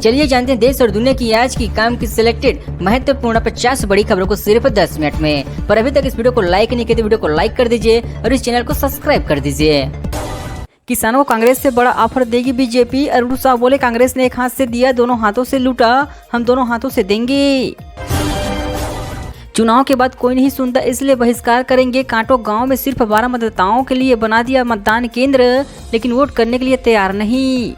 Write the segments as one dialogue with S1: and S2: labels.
S1: चलिए जानते हैं देश और दुनिया की आज की काम की सिलेक्टेड महत्वपूर्ण 50 बड़ी खबरों को सिर्फ 10 मिनट में। पर अभी तक इस वीडियो को लाइक नहीं किया तो वीडियो को लाइक कर दीजिए और इस चैनल को सब्सक्राइब कर दीजिए। किसानों को कांग्रेस से बड़ा ऑफर देगी बीजेपी। अरुण साह बोले, कांग्रेस ने एक हाथ से दिया, दोनों हाथों से लूटा, हम दोनों हाथों से देंगे। चुनाव के बाद कोई नहीं सुनता, इसलिए बहिष्कार करेंगे। कांटो गांव में सिर्फ 12 मतदाताओं के लिए बना दिया मतदान केंद्र, लेकिन वोट करने के लिए तैयार नहीं।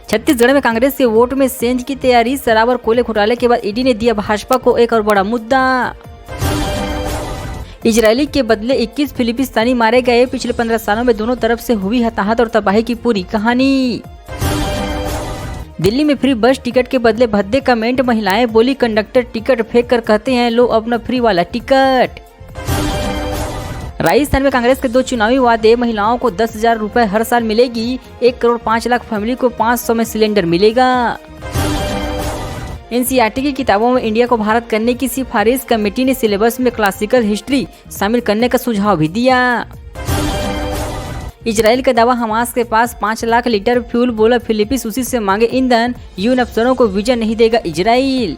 S1: छत्तीसगढ़ में कांग्रेस के वोट में सेंध की तैयारी। शराब और कोयले घोटाले के बाद ईडी ने दिया भाजपा को एक और बड़ा मुद्दा। इजरायली के बदले 21 फिलिस्तीनी मारे गए। पिछले 15 सालों में दोनों तरफ से हुई हताहत और तबाही की पूरी कहानी। दिल्ली में फ्री बस टिकट के बदले भद्दे कमेंट। महिलाएं बोली, कंडक्टर टिकट फेंक कर कहते हैं लो अपना फ्री वाला टिकट। राजस्थान में कांग्रेस के 2 चुनावी वादे। महिलाओं को 10,000 रुपए हर साल मिलेगी। 1 करोड़ 5 लाख फैमिली को 500 में सिलेंडर मिलेगा। एनसीईआरटी की किताबों में इंडिया को भारत करने की सिफारिश। कमेटी ने सिलेबस में क्लासिकल हिस्ट्री शामिल करने का सुझाव भी दिया। इजराइल का दावा, हमास के पास 5 लाख लीटर फ्यूल। बोला फिलीपींस उसी से मांगे ईंधन। यूएन अफसरों को वीजा नहीं देगा इजराइल।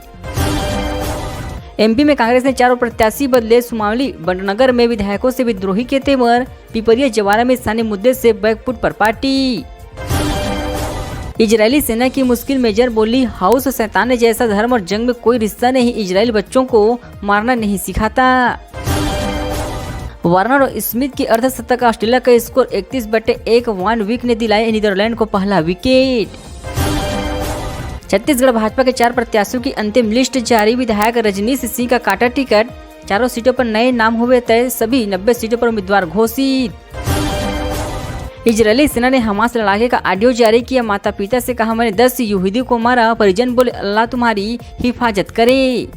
S1: एमपी में कांग्रेस ने 4 प्रत्याशी बदले। सुमावली बंटनगर में विधायकों से विद्रोही के तेवर। पिपरिया जवारा में स्थानीय मुद्दे से बैकफुट पर पार्टी। इजरायली सेना की मुश्किल। मेजर बोली, हाउस शैतान जैसा धर्म और जंग में कोई रिश्ता नहीं। इजराइल बच्चों को मारना नहीं सिखाता। वार्नर और स्मिथ की अर्धशतक। ऑस्ट्रेलिया का स्कोर 31/1। वान विक ने दिलाया नीदरलैंड को पहला विकेट। छत्तीसगढ़ भाजपा के 4 प्रत्याशियों की अंतिम लिस्ट जारी। विधायक रजनीश सिंह का काटा टिकट। 4 सीटों पर नए नाम हुए तय। सभी 90 सीटों पर उम्मीदवार घोषित। इजरायली सेना ने हमास लड़ाके का ऑडियो जारी किया। माता पिता से कहा, मैंने 10 यहूदी को मारा। परिजन बोले, अल्लाह तुम्हारी हिफाजत करे।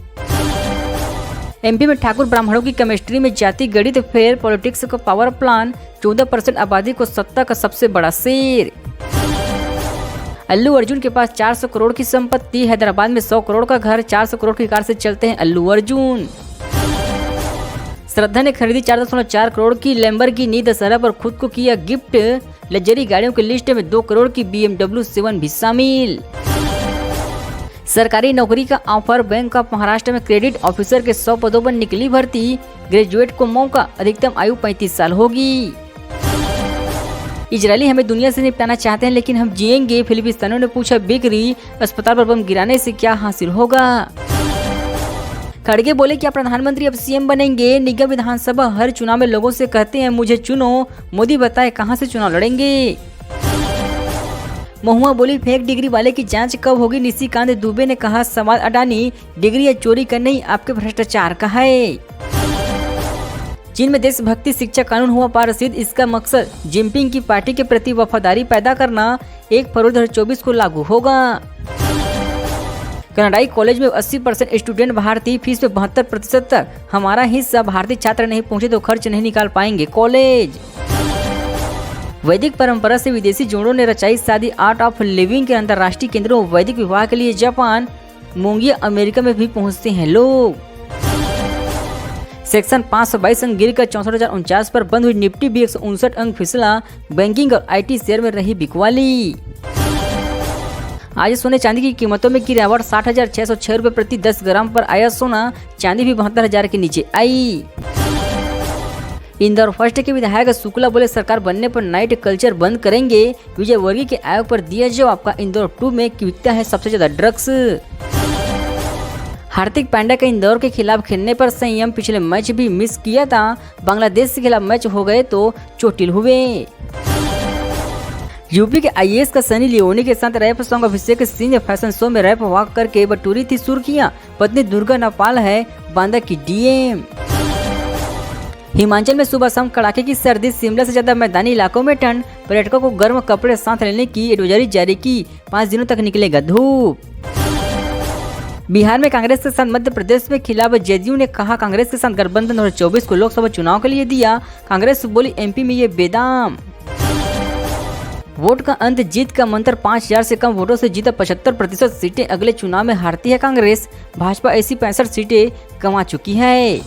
S1: एमपी में ठाकुर ब्राह्मणों की केमिस्ट्री में जाति गणित फेयर। पॉलिटिक्स का पावर प्लान। 14% आबादी को सत्ता का सबसे बड़ा शेर। अल्लू अर्जुन के पास 400 करोड़ की संपत्ति। हैदराबाद में 100 करोड़ का घर। 400 करोड़ की कार से चलते हैं अल्लू अर्जुन। श्रद्धा ने खरीदी 4.4 करोड़ की लैम्बोर्गिनी। दशहरा पर खुद को किया गिफ्ट। लग्जरी गाड़ियों की लिस्ट में 2 करोड़ की BMW 7 भी शामिल। सरकारी नौकरी का ऑफर। बैंक ऑफ महाराष्ट्र में क्रेडिट ऑफिसर के 100 पदों पर निकली भर्ती। ग्रेजुएट को मौका। अधिकतम आयु 35 साल होगी। इजरायली हमें दुनिया से निपटाना चाहते हैं, लेकिन हम जिएंगे। फिलिस्तीनियों ने पूछा बिक्री। अस्पताल पर बम गिराने से क्या हासिल होगा। खड़गे बोले, क्या प्रधानमंत्री अब सीएम बनेंगे। निगम विधानसभा हर चुनाव में लोगों से कहते हैं मुझे चुनो। मोदी बताए कहां से चुनाव लड़ेंगे। महुआ बोली, फेक डिग्री वाले की जांच कब होगी। निशिकांत दुबे ने कहा, सवाल अडानी डिग्री या चोरी का नहीं, आपके भ्रष्टाचार का है। चीन में देशभक्ति शिक्षा कानून हुआ पारित। इसका मकसद जिनपिंग की पार्टी के प्रति वफादारी पैदा करना। 1 फरवरी 2024 को लागू होगा। कनाडाई कॉलेज में 80% स्टूडेंट भारतीय। फीस में 72% तक हमारा हिस्सा। भारतीय छात्र नहीं पहुंचे तो खर्च नहीं निकाल पाएंगे कॉलेज। वैदिक परंपरा से विदेशी जोड़ों ने रचाई शादी। आर्ट ऑफ लिविंग के अंतर्राष्ट्रीय केंद्रों। वैदिक विवाह के लिए जापान, मोंगिया अमेरिका में भी पहुंचते हैं लोग। सेक्शन 522 अंक गिर कर 64,049 पर बंद हुई निफ्टी भी 159 अंक फिसला। बैंकिंग और आईटी शेयर में रही बिकवाली। आज सोने चांदी की कीमतों में गिरावट। 60,606 रुपए प्रति 10 ग्राम पर आया सोना। चांदी भी 72,000 के नीचे आई। इंदौर फर्स्ट के विधायक शुक्ला बोले, सरकार बनने पर नाइट कल्चर बंद करेंगे। विजय वर्गीय के आयोग पर दिया जवाब। का इंदौर 2 में बिकता है सबसे ज्यादा ड्रग्स। हार्दिक पांड्या का इंदौर के खिलाफ खेलने पर संयम। पिछले मैच भी मिस किया था। बांग्लादेश के खिलाफ मैच हो गए तो चोटिल हुए। यूपी के आईएएस का सनी लियोनी के साथ रैप सॉन्ग। अभिषेक सिंह ने फैशन शो में रैप वॉक करके बटोरी थी सुर्खियां। पत्नी दुर्गा नेपाल है बांदा की डीएम। हिमाचल में सुबह शाम कड़ाके की सर्दी। शिमला से ज्यादा मैदानी इलाकों में ठंड। पर्यटकों को गर्म कपड़े साथ लेने की एडवाइजरी जारी की। 5 दिनों तक निकलेगा धूप। बिहार में कांग्रेस के साथ मध्य प्रदेश में खिलाफ। जदयू ने कहा, कांग्रेस के साथ गठबंधन 2024 को लोकसभा चुनाव के लिए दिया। कांग्रेस बोली, एमपी में ये बेदाम। वोट का अंत जीत का मंत्र। 5,000 से कम वोटों से जीता 75% सीटें। अगले चुनाव में हारती है कांग्रेस। भाजपा ऐसी 65 सीटें गंवा चुकी है।